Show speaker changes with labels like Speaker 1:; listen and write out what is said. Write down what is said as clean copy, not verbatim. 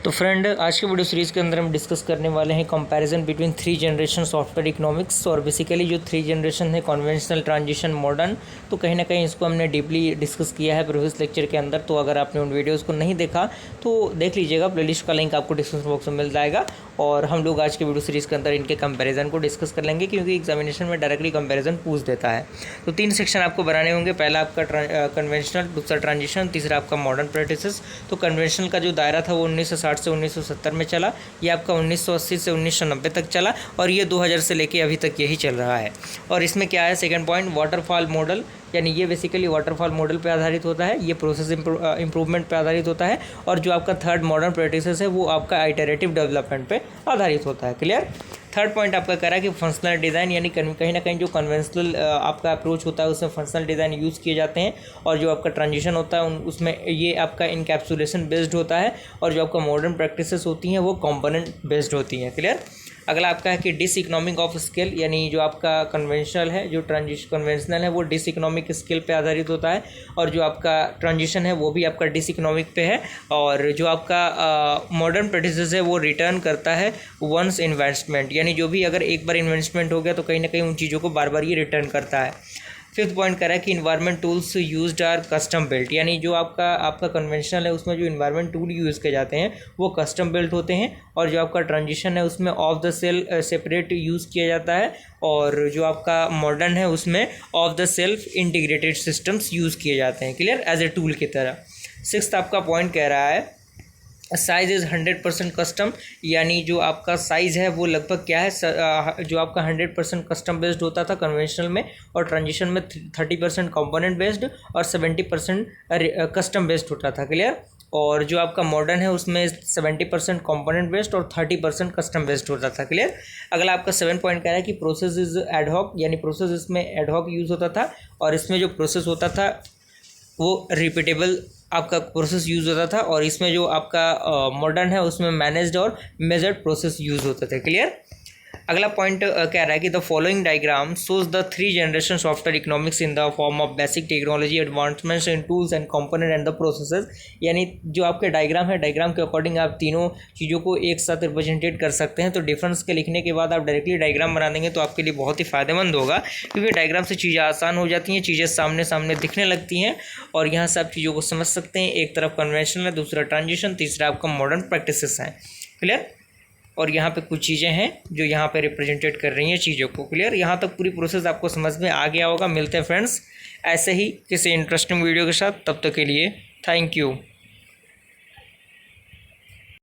Speaker 1: तो फ्रेंड, आज के वीडियो सीरीज़ के अंदर हम डिस्कस करने वाले हैं comparison between 3 generation software economics. और बेसिकली जो 3 जनरेशन है, कन्वेंशनल, ट्रांजिशन, मॉडर्न, तो कहीं ना कहीं इसको हमने डीपली डिस्कस किया है प्रीवियस लेक्चर के अंदर। तो अगर आपने उन वीडियोज़ को नहीं देखा तो देख लीजिएगा, प्लेलिस्ट का लिंक आपको डिस्क्रिप्शन बॉक्स में मिल जाएगा। और हम लोग आज के वीडियो सीरीज़ के अंदर इनके कंपैरिजन को डिस्कस कर लेंगे, क्योंकि एग्जामिनेशन में डायरेक्टली कंपैरिजन पूछ देता है। तो 3 सेक्शन आपको बनाने होंगे। पहला आपका कन्वेंशनल, दूसरा ट्रांजिशन, तीसरा आपका मॉडर्न प्रैक्टिसेस। तो कन्वेंशनल का जो दायरा था वो 1960 से 1970 में चला, ये आपका 1980 से 1990 तक चला, और ये 2000 से लेके अभी तक यही चल रहा है। और इसमें क्या है, सेकंड पॉइंट, वाटरफॉल मॉडल, यानी ये बेसिकली वाटरफॉल मॉडल पे आधारित होता है, ये प्रोसेस इंप्रूवमेंट पे आधारित होता है। और जो आपका थर्ड मॉडर्न प्रैक्टिसेस है वो आपका आइटरेटिव डेवलपमेंट पे आधारित होता है। क्लियर। थर्ड पॉइंट आपका कह रहा है कि फंक्शनल डिज़ाइन, यानी कहीं ना कहीं जो कन्वेंशनल आपका अप्रोच होता है उसमें फंक्शनल डिज़ाइन यूज़ किए जाते हैं, और जो आपका ट्रांजिशन होता है उसमें ये आपका इनकैप्सुलेशन बेस्ड होता है, और जो आपका मॉडर्न प्रैक्टिसेस होती हैं वो कंपोनेंट बेस्ड होती हैं। क्लियर। अगला आपका है कि डिस इकोनॉमिक ऑफ स्केल, यानी जो आपका कन्वेंशनल है, जो कन्वेंशनल है वो डिस इकोनॉमिक स्केल पे आधारित होता है, और जो आपका ट्रांजिशन है वो भी आपका डिस इकोनॉमिक पे है। और जो आपका मॉडर्न प्रैक्टिसेस है वो रिटर्न करता है वंस इन्वेस्टमेंट, यानी जो भी अगर एक बार इन्वेस्टमेंट हो गया तो कहीं ना कहीं उन चीज़ों को बार बार ये रिटर्न करता है। फिफ्थ पॉइंट कह रहा है कि environment tools used are custom built, यानी जो आपका कन्वेंशनल है उसमें जो इन्वायरमेंट टूल यूज़ किए जाते हैं वो कस्टम बिल्ट होते हैं, और जो आपका ट्रांजिशन है उसमें off the shelf separate use किया जाता है, और जो आपका मॉडर्न है उसमें off the shelf integrated systems use किए जाते हैं। क्लियर, एज ए टूल की तरह। सिक्स्थ आपका पॉइंट कह रहा है साइज़ इज़ 100% कस्टम, यानी जो आपका साइज़ है वो लगभग क्या है, जो आपका 100% कस्टम बेस्ड होता था कन्वेंशनल में, और ट्रांजिशन में 30% कंपोनेंट बेस्ड और 70% कस्टम बेस्ड होता था। क्लियर। और जो आपका मॉडर्न है उसमें 70% कंपोनेंट बेस्ड और 30% कस्टम बेस्ड होता था। क्लियर। अगला आपका 7 पॉइंट कह रहा है कि प्रोसेस इज एडहॉक, यानी प्रोसेस इसमें एडहॉक यूज़ होता था, और इसमें जो प्रोसेस होता था वो रिपीटेबल आपका प्रोसेस यूज़ होता था, और इसमें जो आपका मॉडर्न है उसमें मैनेज्ड और मेजर्ड प्रोसेस यूज़ होते थे। क्लियर। अगला पॉइंट कह रहा है कि the following diagram shows the 3 generation software economics in the form of basic technology, advancements in tools and component and the processes, यानी जो आपके डायग्राम है, डायग्राम के अकॉर्डिंग आप तीनों चीज़ों को एक साथ रिप्रेजेंटेट कर सकते हैं। तो डिफरेंस के लिखने के बाद आप डायरेक्टली डायग्राम बना देंगे तो आपके लिए बहुत ही फ़ायदेमंद होगा, क्योंकि डायग्राम से चीज़ें आसान हो जाती हैं, चीज़ें सामने सामने दिखने लगती हैं, और यहाँ से आप चीज़ों को समझ सकते हैं। एक तरफ कन्वेंशनल है, दूसरा ट्रांजिशन, तीसरा आपका मॉडर्न प्रैक्टिसेस हैं। क्लियर। और यहाँ पे कुछ चीज़ें हैं जो यहाँ पे रिप्रेजेंटेट कर रही हैं चीज़ों को। क्लियर। यहाँ तक पूरी प्रोसेस आपको समझ में आ गया होगा। मिलते हैं फ्रेंड्स ऐसे ही किसी इंटरेस्टिंग वीडियो के साथ, तब तक के लिए थैंक यू।